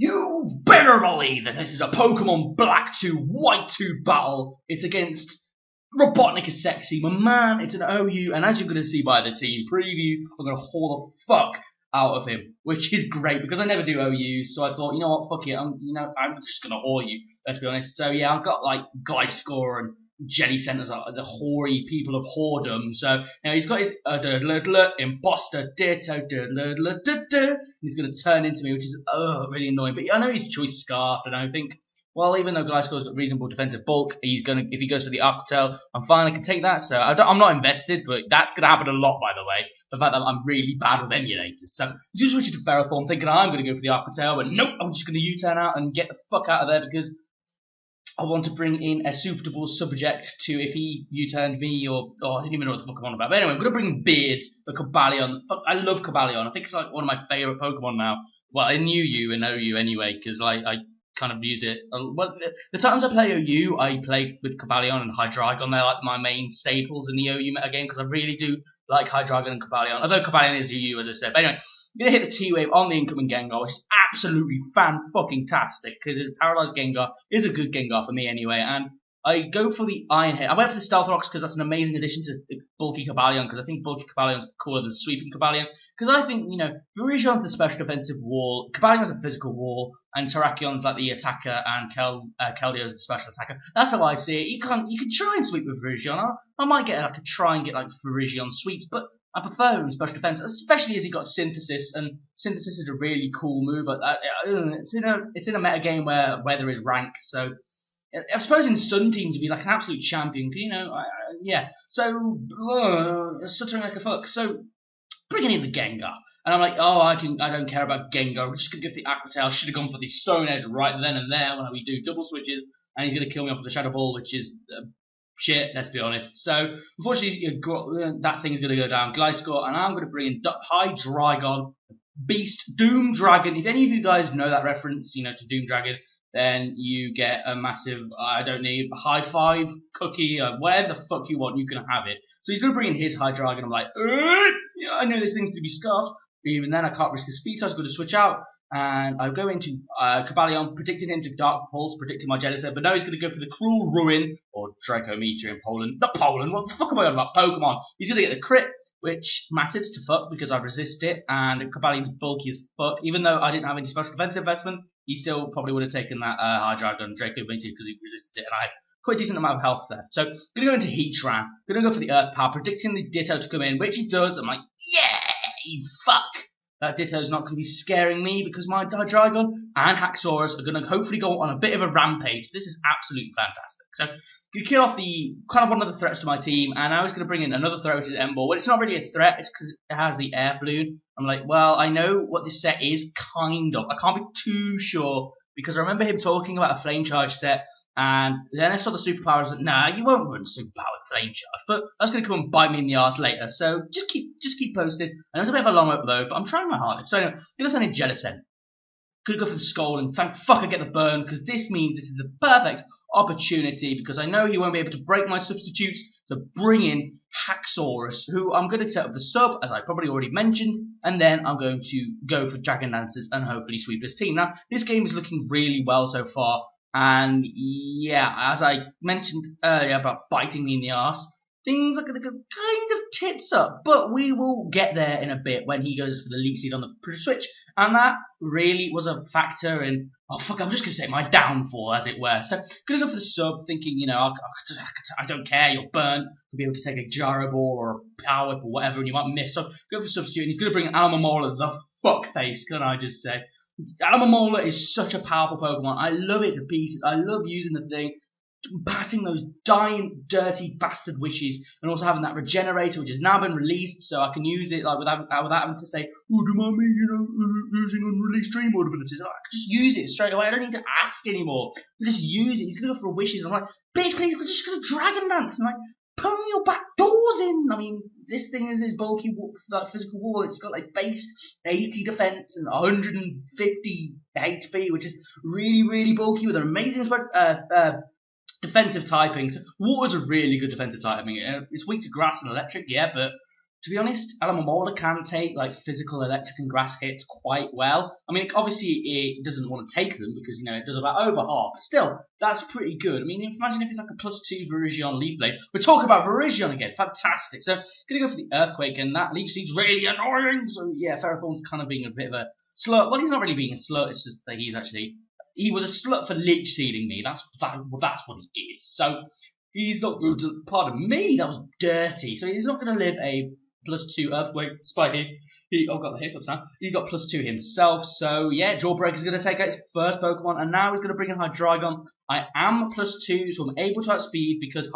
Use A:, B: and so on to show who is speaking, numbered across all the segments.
A: You better believe that this is a Pokemon Black 2 White 2 battle. It's against Robotnikissexy, my man. It's an OU, and as you're going to see by the team preview, I'm going to haul the fuck out of him, which is great because I never do OUs. So I thought, you know what, fuck it, I'm just going to haul you. Let's be honest. So yeah, I've got like Gliscor and Jelly Centers, the hoary people of whoredom. So now he's got his imposter ditto, he's going to turn into me, which is really annoying. But I know he's choice scarf, and I think, well, even though Gliscor's got reasonable defensive bulk, he's gonna, if he goes for the Arctel, I'm fine, I can take that. So I'm not invested, but that's gonna happen a lot, by the way. The fact that I'm really bad with emulators. So I'm just switching to Ferrothorn, thinking I'm gonna go for the Arctel, but nope, I'm just gonna U-turn out and get the fuck out of there because I want to bring in a suitable subject to if he U-turned me or I didn't even know what the fuck I'm on about. But anyway, I'm going to bring Beards, the Cobalion. I love Cobalion. I think it's like one of my favourite Pokemon now. Well, I knew you and OU anyway because I kind of use it. Well, the times I play OU, I play with Cobalion and Hydreigon. They're like my main staples in the OU meta game because I really do like Hydreigon and Cobalion. Although Cobalion is OU, as I said. But anyway, I'm going to hit the T-Wave on the incoming Gengar, which is absolutely fan-fucking-tastic, because Paralyzed Gengar is a good Gengar for me anyway, and I go for the Iron Head. I went for the Stealth Rocks because that's an amazing addition to Bulky Cobalion, because I think Bulky Cobalion is cooler than Sweeping Cobalion, because I think, you know, Virision's the special defensive wall, Cobalion's a physical wall, and Terrakion's like the attacker, and Keldeo the special attacker. That's how I see it. You can try and sweep with Virision. I might try and get Virision sweeps, but I prefer him in special defense, especially as he got Synthesis, and Synthesis is a really cool move. But it's in a meta game where weather is ranked, so I suppose in Sun teams would be like an absolute champion, you know. Yeah. So stuttering like a fuck. So bringing in the Gengar, and I'm like, I don't care about Gengar. We're just gonna go for the Aqua Tail. Should have gone for the Stone Edge right then and there when we do double switches, and he's gonna kill me off with the Shadow Ball, which is shit, let's be honest. So, unfortunately, that thing's going to go down. Gliscor, and I'm going to bring in Hydreigon, Beast, Doom Dragon. If any of you guys know that reference, you know, to Doom Dragon, then you get a massive, I don't need, high five cookie, whatever the fuck you want, you can have it. So he's going to bring in his Hydreigon. I'm like, yeah, I know this thing's going to be scarfed, but even then I can't risk a speed, so I was going to switch out. And I go into Cobalion, predicting him to Dark Pulse, predicting my Jellicent, but now he's going to go for the Cruel Ruin, or Dracometer in Poland. Not Poland, what the fuck am I on about? Pokemon. He's going to get the crit, which matters to fuck because I resist it, and Cobalion's bulky as fuck. Even though I didn't have any special defense investment, he still probably would have taken that Hydreigon Dracometer because he resists it, and I had quite a decent amount of health there. So, going to go into Heatran, going to go for the Earth Power, predicting the Ditto to come in, which he does. I'm like, yay, fuck! That Ditto's not going to be scaring me because my Hydreigon and Haxorus are going to hopefully go on a bit of a rampage. This is absolutely fantastic. So, going to kill off the kind of one of the threats to my team, and I was going to bring in another threat, which is Emboar. Well, it's not really a threat, it's because it has the Air Balloon. I'm like, well, I know what this set is, kind of. I can't be too sure because I remember him talking about a Flame Charge set. And then I saw the superpowers. Nah, you won't run superpower with Flame Charge, but that's going to come and bite me in the arse later. So just keep posted. I know it's a bit of a long upload, but I'm trying my hardest. So anyway, going to send in Gelatin. Could go for the Skull, and thank fuck I get the burn because this means this is the perfect opportunity because I know he won't be able to break my substitutes to bring in Haxorus, who I'm going to set up the sub, as I probably already mentioned, and then I'm going to go for Dragon Dancers and hopefully sweep this team. Now, this game is looking really well so far. And yeah, as I mentioned earlier about biting me in the arse, things are going to go kind of tits up. But we will get there in a bit when he goes for the Leech Seed on the switch. And that really was a factor in, oh fuck, I'm just going to say my downfall, as it were. So, going to go for the sub, thinking, you know, I don't care, you'll burn. You'll be able to take a Gyro Ball or a Power Whip or whatever, and you might miss. So, go for substitute. And he's going to bring AlomoFUCKFACE, the fuckface, can I just say. AlomoFUCKFACE is such a powerful Pokemon. I love it to pieces. I love using the thing, batting those dying, dirty bastard wishes, and also having that regenerator, which has now been released, so I can use it like without having to say, oh, do you mind me, you know, using unreleased Dream World abilities? I can just use it straight away. I don't need to ask anymore. I just use it. He's going to go for wishes. I'm like, bitch, please, we're just going to Dragon Dance. I'm like, pull your back doors in. I mean, this thing is this bulky physical wall. It's got like base 80 defense and 150 HP, which is really, really bulky with an amazing defensive typing. So water's a really good defensive typing. It's weak to grass and electric, yeah, but to be honest, AlomoFUCKFACE can take like physical electric and grass hits quite well. I mean, obviously it doesn't want to take them because it does about over half. But still, that's pretty good. I mean, imagine if it's like a +2 Virizion Leaf Blade. We're talking about Virizion again. Fantastic. So gonna go for the Earthquake, and that Leech Seed's really annoying. So yeah, Ferrothorn's kind of being a bit of a slut. Well, he's not really being a slut. It's just that he was a slut for Leech Seeding me. That's what he is. So he's not going to. Pardon me, that was dirty. So he's not going to live a +2 Earthquake Spikey. I've got the hiccups now. He got +2 himself. So yeah, Jawbreaker's going to take out his first Pokemon, and now he's going to bring in Hydreigon. I am +2, so I'm able to outspeed because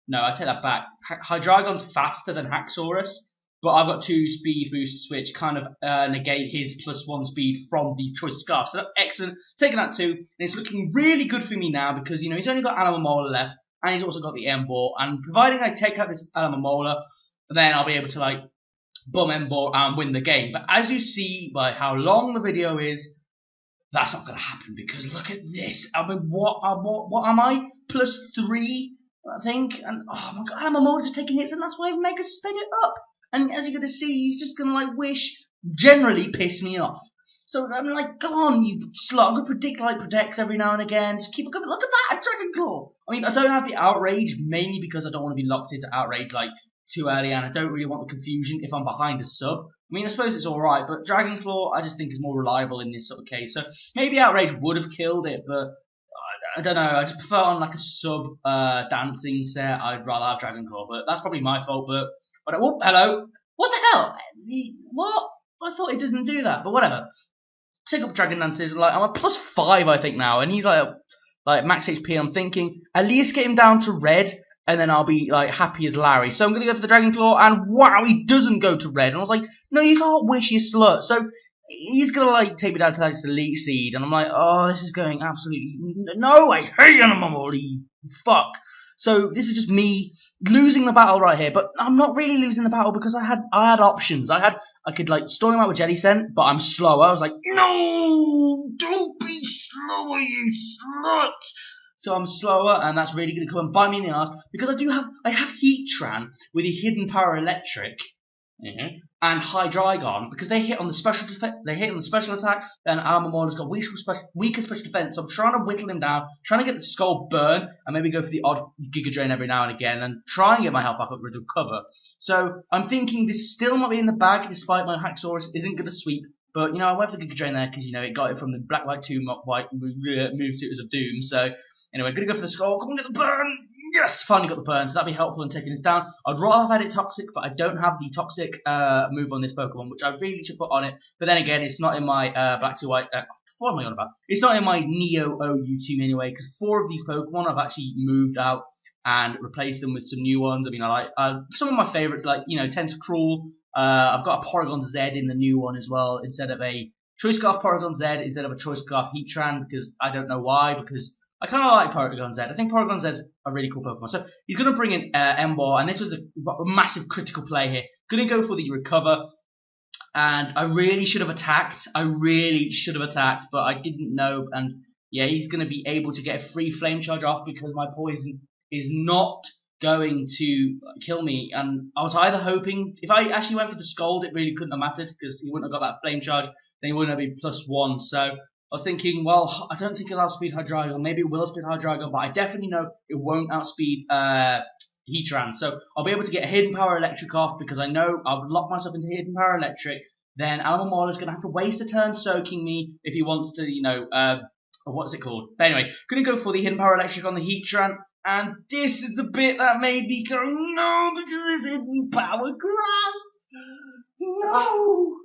A: no, I take that back. Hydreigon's faster than Haxorus, but I've got 2 speed boosts which kind of negate his +1 speed from these choice scarfs. So that's excellent. Taking that 2, and it's looking really good for me now because he's only got Alomomola left, and he's also got the Emboar. And providing I take out this Alomomola, then I'll be able to like bum Emboar and win the game. But as you see by how long the video is, that's not going to happen because look at this. I mean, what am I? +3, I think. And oh my god, Alomomola just taking hits, and that's why Mega sped it up. And as you're going to see, he's just going to like generally piss me off. So I'm like, go on, you slut. I'm going to predict like Protects every now and again. Just keep it going. Look at that, a Dragon Claw. I mean, I don't have the Outrage, mainly because I don't want to be locked into Outrage like too early, and I don't really want the confusion if I'm behind a sub. I mean, I suppose it's alright, but Dragon Claw I just think is more reliable in this sort of case. So maybe Outrage would have killed it, but I don't know. I just prefer on like a sub dancing set. I'd rather have Dragon Claw, but that's probably my fault. But oh, hello. What the hell? What? I thought it doesn't do that, but whatever. Take up Dragon Dances, and like I'm a +5, I think now, and he's like max HP. I'm thinking at least get him down to red, and then I'll be like happy as Larry. So I'm gonna go for the Dragon Claw, and wow, he doesn't go to red. And I was like, no, you can't wish, you slut. So he's gonna like take me down to like the Leech Seed, and I'm like, oh, this is going absolutely no. I hate Alomomola, fuck. So this is just me losing the battle right here, but I'm not really losing the battle because I had options. I could like storm him out with Jelly Scent, but I'm slower. I was like, no, don't be slower, you slut. So I'm slower, and that's really going to come and bite me in the ass because I have Heatran with a hidden power electric. And Hydreigon, because they hit on the special attack, then Alamomola's got weaker special defense, so I'm trying to whittle him down, trying to get the Skull burn, and maybe go for the odd Giga Drain every now and again, and try and get my health back up with recover. So I'm thinking this still might be in the bag, despite my Haxorus isn't going to sweep, but I went for the Giga Drain there, because it got it from the Black White 2 White move suitors of Doom. So anyway, gonna go for the Skull, come on, get the burn! Yes, finally got the burn, so that'd be helpful in taking this down. I'd rather have had it Toxic, but I don't have the Toxic move on this Pokemon, which I really should put on it. But then again, it's not in my Black 2 White. What am I on about? It's not in my Neo OU team anyway, because 4 of these Pokemon I've actually moved out and replaced them with some new ones. I mean, I like some of my favorites, like Tentacruel. I've got a Porygon Z in the new one as well, instead of a Choice Scarf Porygon Z instead of a Choice Scarf Heatran, because I don't know why, because I kind of like Porygon Z. I think Porygon Z's a really cool Pokemon. So he's going to bring in Emboar, and this was the massive critical play here. Going to go for the Recover, and I really should have attacked. But I didn't know. And yeah, he's going to be able to get a free Flame Charge off because my poison is not going to kill me. And I was either hoping, if I actually went for the Scald, it really couldn't have mattered because he wouldn't have got that Flame Charge. Then he wouldn't have been +1. So I was thinking, well, I don't think it'll outspeed Hydreigon. Maybe it will outspeed Hydreigon, but I definitely know it won't outspeed Heatran. So I'll be able to get a Hidden Power Electric off because I know I'll lock myself into Hidden Power Electric. Then Alamomola's going to have to waste a turn soaking me if he wants to, what's it called? But anyway, going to go for the Hidden Power Electric on the Heatran. And this is the bit that made me go, no, because it's Hidden Power Grass. No.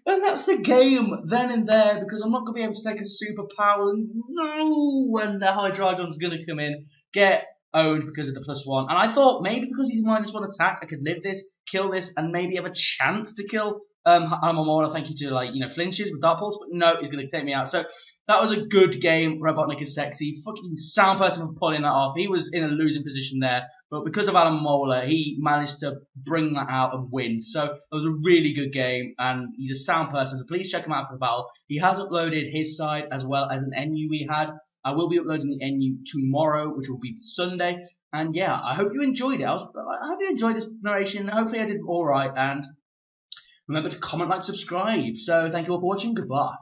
A: And that's the game then and there, because I'm not going to be able to take a superpower. No, when the Hydreigon's going to come in, get owned because of the +1. And I thought maybe because he's -1 attack, I could live this, kill this, and maybe have a chance to kill Alomomola. Thank you to flinches with Dark Pulse, but no, he's going to take me out. So that was a good game. Robotnikissexy, fucking sound person for pulling that off. He was in a losing position there, but because of Alomomola, he managed to bring that out and win. So it was a really good game, and he's a sound person, so please check him out for the battle. He has uploaded his side as well as an NU we had. I will be uploading the NU tomorrow, which will be Sunday. And yeah, I hope you enjoyed it. I hope you enjoyed this narration. Hopefully I did all right. And remember to comment, like, subscribe. So thank you all for watching. Goodbye.